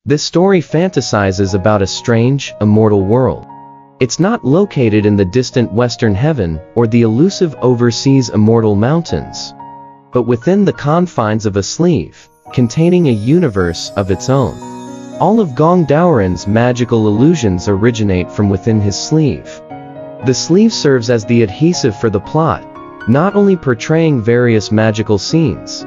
This story fantasizes about a strange, immortal world. It's not located in the distant western heaven or the elusive overseas Immortal Mountains, but within the confines of a sleeve, containing a universe of its own. All of Gong Daoren's magical illusions originate from within his sleeve. The sleeve serves as the adhesive for the plot, not only portraying various magical scenes,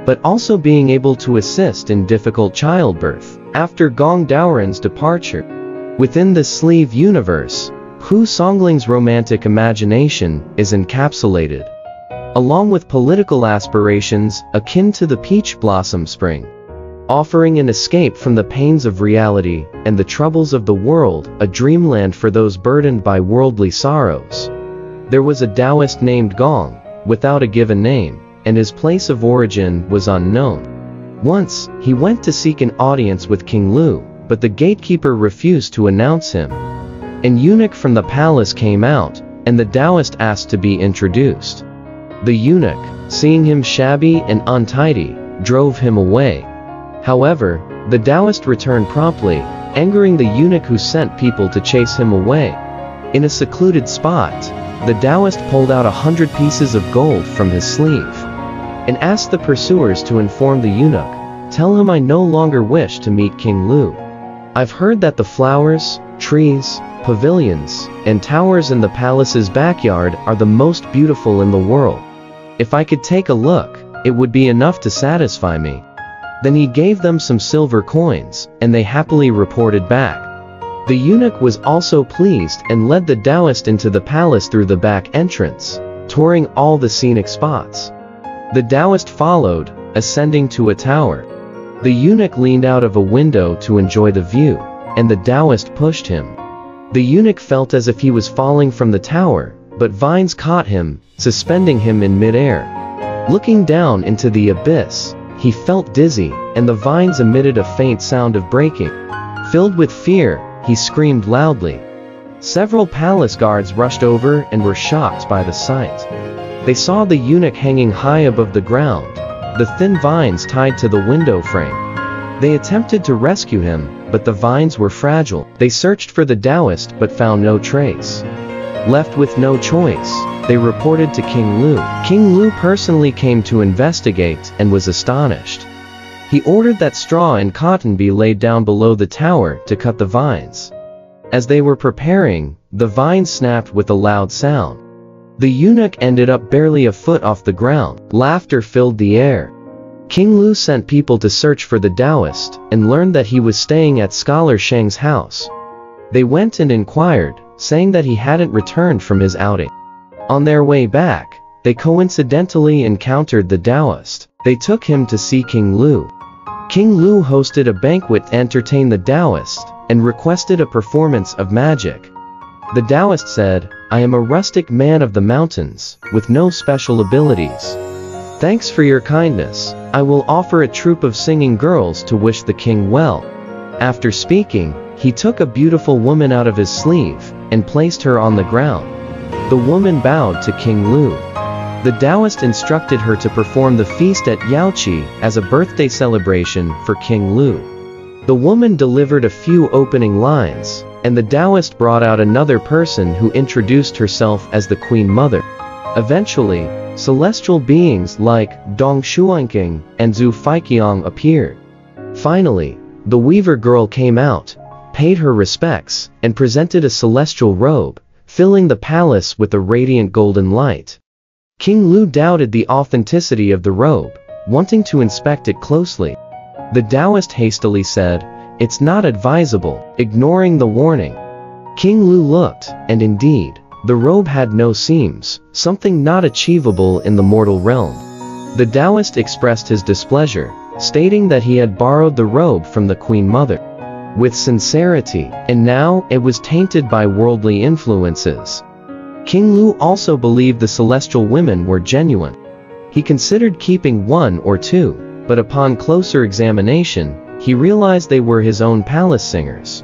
but also being able to assist in difficult childbirth. After Gong Daoren's departure, within the sleeve universe, Songling's romantic imagination is encapsulated, along with political aspirations akin to the peach blossom spring, offering an escape from the pains of reality and the troubles of the world, a dreamland for those burdened by worldly sorrows. There was a Taoist named Gong, without a given name, and his place of origin was unknown. Once, he went to seek an audience with King Lu, but the gatekeeper refused to announce him. An eunuch from the palace came out, and the Taoist asked to be introduced. The eunuch, seeing him shabby and untidy, drove him away. However, the Taoist returned promptly, angering the eunuch who sent people to chase him away. In a secluded spot, the Taoist pulled out 100 pieces of gold from his sleeve, and asked the pursuers to inform the eunuch, "Tell him I no longer wish to meet King Lu. I've heard that the flowers, trees, pavilions, and towers in the palace's backyard are the most beautiful in the world. If I could take a look, it would be enough to satisfy me." Then he gave them some silver coins, and they happily reported back. The eunuch was also pleased and led the Taoist into the palace through the back entrance, touring all the scenic spots. The Taoist followed, ascending to a tower. The eunuch leaned out of a window to enjoy the view, and the Taoist pushed him. The eunuch felt as if he was falling from the tower, but vines caught him, suspending him in midair. Looking down into the abyss, he felt dizzy, and the vines emitted a faint sound of breaking. Filled with fear, he screamed loudly. Several palace guards rushed over and were shocked by the sight. They saw the eunuch hanging high above the ground, the thin vines tied to the window frame. They attempted to rescue him, but the vines were fragile. They searched for the Taoist but found no trace. Left with no choice, they reported to King Lu. King Lu personally came to investigate and was astonished. He ordered that straw and cotton be laid down below the tower to cut the vines. As they were preparing, the vines snapped with a loud sound. The eunuch ended up barely a foot off the ground. Laughter filled the air. King Lu sent people to search for the Taoist and learned that he was staying at Scholar Sheng's house. They went and inquired, saying that he hadn't returned from his outing. On their way back, they coincidentally encountered the Taoist. They took him to see King Lu. King Lu hosted a banquet to entertain the Taoist and requested a performance of magic. The Taoist said, "I am a rustic man of the mountains, with no special abilities. Thanks for your kindness. I will offer a troupe of singing girls to wish the king well." After speaking, he took a beautiful woman out of his sleeve and placed her on the ground. The woman bowed to King Lu. The Taoist instructed her to perform the feast at Yaoqi as a birthday celebration for King Lu. The woman delivered a few opening lines, and the Taoist brought out another person who introduced herself as the Queen Mother. Eventually, celestial beings like Dong Shuangqing and Zhu Feiqiang appeared. Finally, the weaver girl came out, paid her respects, and presented a celestial robe, filling the palace with a radiant golden light. King Lu doubted the authenticity of the robe, wanting to inspect it closely. The Taoist hastily said, "It's not advisable," ignoring the warning. King Lu looked, and indeed, the robe had no seams, something not achievable in the mortal realm. The Taoist expressed his displeasure, stating that he had borrowed the robe from the Queen Mother with sincerity, and now it was tainted by worldly influences. King Lu also believed the celestial women were genuine. He considered keeping one or two, but upon closer examination, he realized they were his own palace singers.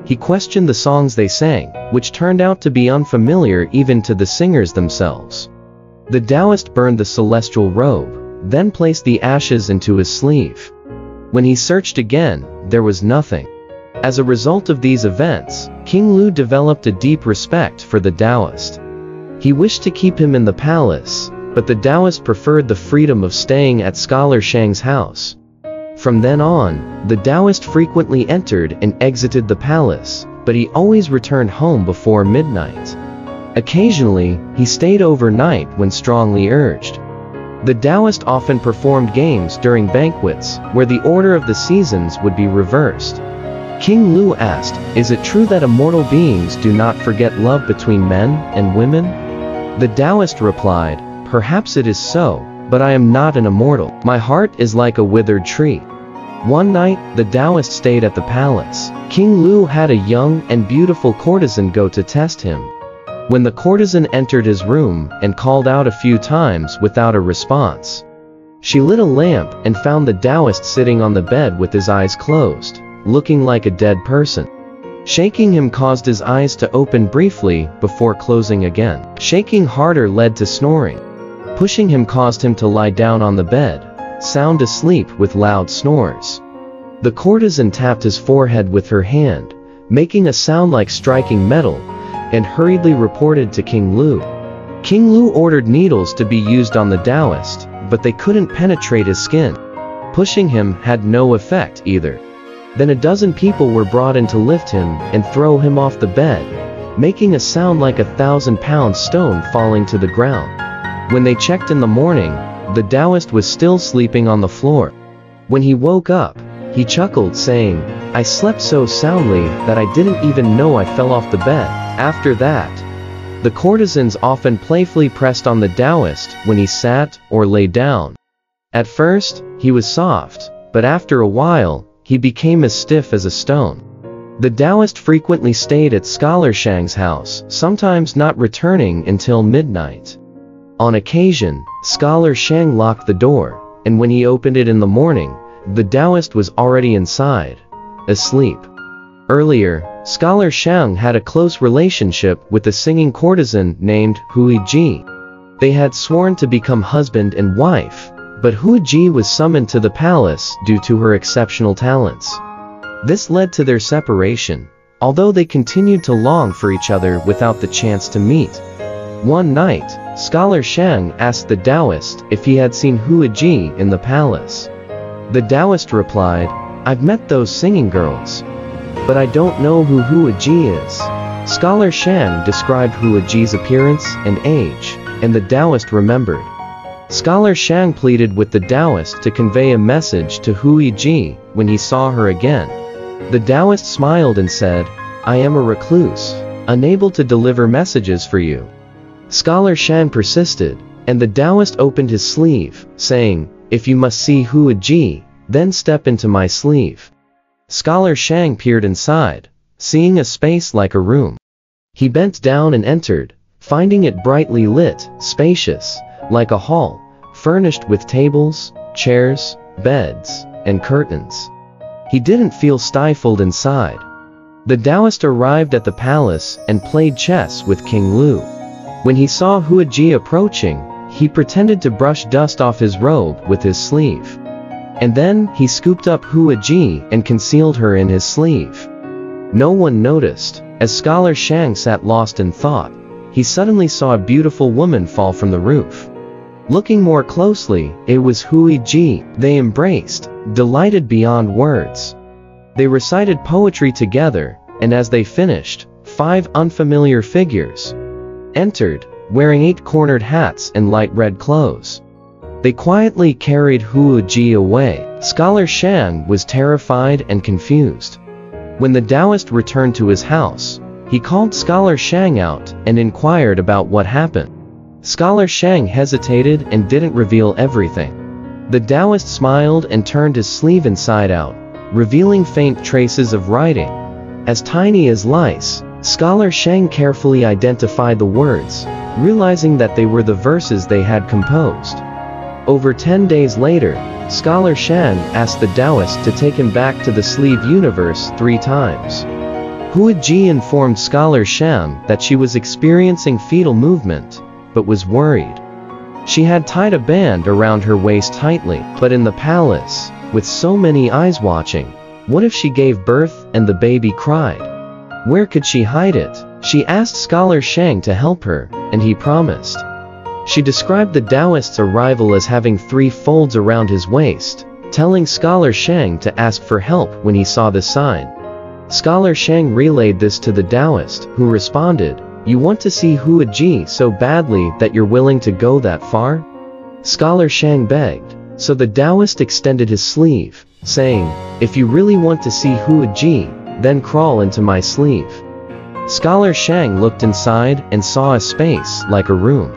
He questioned the songs they sang, which turned out to be unfamiliar even to the singers themselves. The Taoist burned the celestial robe, then placed the ashes into his sleeve. When he searched again, there was nothing. As a result of these events, King Lu developed a deep respect for the Taoist. He wished to keep him in the palace, but the Taoist preferred the freedom of staying at Scholar Shang's house. From then on, the Taoist frequently entered and exited the palace, but he always returned home before midnight. Occasionally, he stayed overnight when strongly urged. The Taoist often performed games during banquets, where the order of the seasons would be reversed. King Lu asked, "Is it true that immortal beings do not forget love between men and women?" The Taoist replied, "Perhaps it is so, but I am not an immortal. My heart is like a withered tree." One night, the Taoist stayed at the palace. King Lu had a young and beautiful courtesan go to test him. When the courtesan entered his room and called out a few times without a response, she lit a lamp and found the Taoist sitting on the bed with his eyes closed, looking like a dead person. Shaking him caused his eyes to open briefly before closing again. Shaking harder led to snoring. Pushing him caused him to lie down on the bed, sound asleep with loud snores. The courtesan tapped his forehead with her hand, making a sound like striking metal, and hurriedly reported to King Lu. King Lu ordered needles to be used on the Taoist, but they couldn't penetrate his skin. Pushing him had no effect either. Then a dozen people were brought in to lift him and throw him off the bed, making a sound like a 1,000-pound stone falling to the ground. When they checked in the morning, the Taoist was still sleeping on the floor. When he woke up, he chuckled, saying, "I slept so soundly that I didn't even know I fell off the bed." After that, the courtesans often playfully pressed on the Taoist when he sat or lay down. At first, he was soft, but after a while, he became as stiff as a stone. The Taoist frequently stayed at Scholar Shang's house, sometimes not returning until midnight. On occasion, Scholar Shang locked the door, and when he opened it in the morning, the Taoist was already inside, asleep. Earlier, Scholar Shang had a close relationship with a singing courtesan named Hui Ji. They had sworn to become husband and wife, but Hui Ji was summoned to the palace due to her exceptional talents. This led to their separation, although they continued to long for each other without the chance to meet. One night, Scholar Shang asked the Taoist if he had seen Hui Ji in the palace. The Taoist replied, "I've met those singing girls, but I don't know who Hui Ji is." Scholar Shang described Hui Ji's appearance and age, and the Taoist remembered. Scholar Shang pleaded with the Taoist to convey a message to Hui Ji when he saw her again. The Taoist smiled and said, "I am a recluse, unable to deliver messages for you." Scholar Shang persisted, and the Taoist opened his sleeve, saying, "If you must see Hui Ji, then step into my sleeve." Scholar Shang peered inside, seeing a space like a room. He bent down and entered, finding it brightly lit, spacious, like a hall, furnished with tables, chairs, beds, and curtains. He didn't feel stifled inside. The Taoist arrived at the palace and played chess with King Lu. When he saw Hui Ji approaching, he pretended to brush dust off his robe with his sleeve. And then he scooped up Hui Ji and concealed her in his sleeve. No one noticed. As Scholar Shang sat lost in thought, he suddenly saw a beautiful woman fall from the roof. Looking more closely, it was Hui Ji. They embraced, delighted beyond words. They recited poetry together, and as they finished, 5 unfamiliar figures entered, wearing 8-cornered hats and light red clothes. They quietly carried Hui Ji away. Scholar Shang was terrified and confused. When the Taoist returned to his house, he called Scholar Shang out and inquired about what happened. Scholar Shang hesitated and didn't reveal everything. The Taoist smiled and turned his sleeve inside out, revealing faint traces of writing. As tiny as lice, Scholar Shang carefully identified the words, realizing that they were the verses they had composed. Over 10 days later, Scholar Shang asked the Taoist to take him back to the sleeve universe 3 times. Hui Ji informed Scholar Shang that she was experiencing fetal movement, but was worried. She had tied a band around her waist tightly, but in the palace, with so many eyes watching? What if she gave birth and the baby cried? Where could she hide it? She asked Scholar Shang to help her, and he promised. She described the Taoist's arrival as having 3 folds around his waist, telling Scholar Shang to ask for help when he saw the sign. Scholar Shang relayed this to the Taoist, who responded, "You want to see Hua Ji so badly that you're willing to go that far?" Scholar Shang begged, so the Taoist extended his sleeve, saying, "If you really want to see Hua Ji, then crawl into my sleeve." Scholar Shang looked inside and saw a space like a room.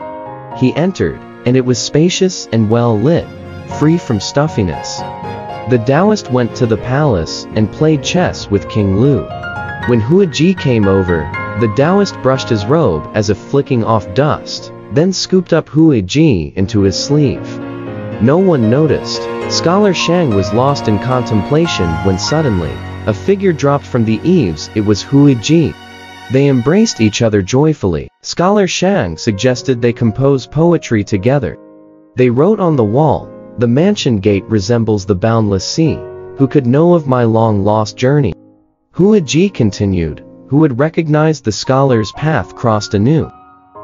He entered, and it was spacious and well lit, free from stuffiness. The Taoist went to the palace and played chess with King Lu. When Hua Ji came over, the Taoist brushed his robe as if flicking off dust, then scooped up Hua Ji into his sleeve. No one noticed. Scholar Shang was lost in contemplation when suddenly, a figure dropped from the eaves. It was Hua Ji. They embraced each other joyfully. Scholar Shang suggested they compose poetry together. They wrote on the wall, "The mansion gate resembles the boundless sea. Who could know of my long-lost journey?" Hua Ji continued, "Who would recognize the scholar's path crossed anew?"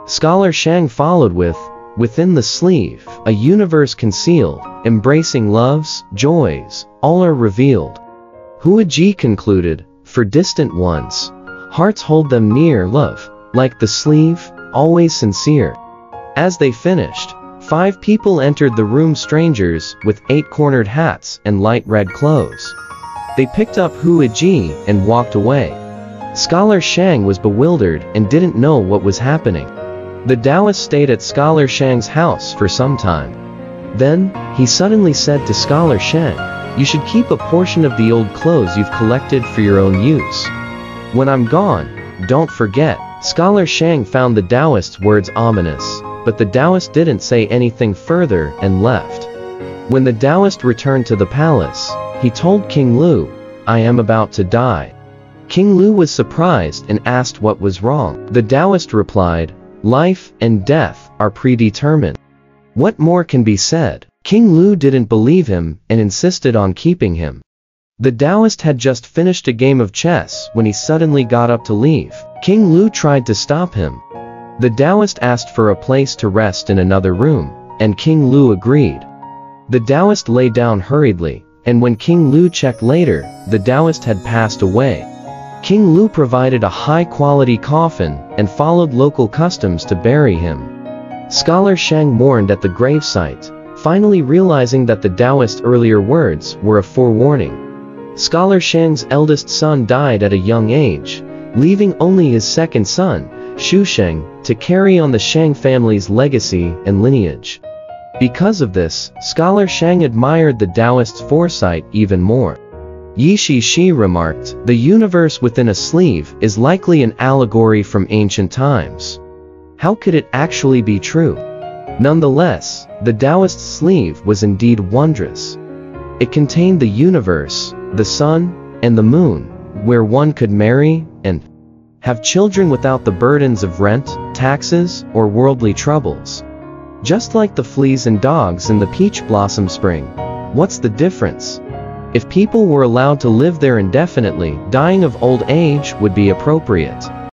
Scholar Shang followed with, "Within the sleeve, a universe concealed, embracing loves, joys, all are revealed." Hua Ji concluded, "For distant ones, hearts hold them near, love, like the sleeve, always sincere." As they finished, 5 people entered the room, strangers with 8-cornered hats and light red clothes. They picked up Hua Ji and walked away. Scholar Shang was bewildered and didn't know what was happening. The Taoist stayed at Scholar Shang's house for some time. Then, he suddenly said to Scholar Shang, "You should keep a portion of the old clothes you've collected for your own use. When I'm gone, don't forget." Scholar Shang found the Taoist's words ominous, but the Taoist didn't say anything further and left. When the Taoist returned to the palace, he told King Lu, "I am about to die." King Lu was surprised and asked what was wrong. The Taoist replied, "Life and death are predetermined. What more can be said?" King Lu didn't believe him and insisted on keeping him. The Taoist had just finished a game of chess when he suddenly got up to leave. King Lu tried to stop him. The Taoist asked for a place to rest in another room, and King Lu agreed. The Taoist lay down hurriedly, and when King Lu checked later, the Taoist had passed away. King Lu provided a high-quality coffin and followed local customs to bury him. Scholar Shang mourned at the gravesite, finally realizing that the Taoist's earlier words were a forewarning. Scholar Shang's eldest son died at a young age, leaving only his second son, Shu Sheng, to carry on the Shang family's legacy and lineage. Because of this, Scholar Shang admired the Taoist's foresight even more. Yi Shi remarked, "The universe within a sleeve is likely an allegory from ancient times. How could it actually be true?" Nonetheless, the Taoist's sleeve was indeed wondrous. It contained the universe, the sun, and the moon, where one could marry and have children without the burdens of rent, taxes, or worldly troubles. Just like the fleas and dogs in the peach blossom spring. What's the difference? If people were allowed to live there indefinitely, dying of old age would be appropriate.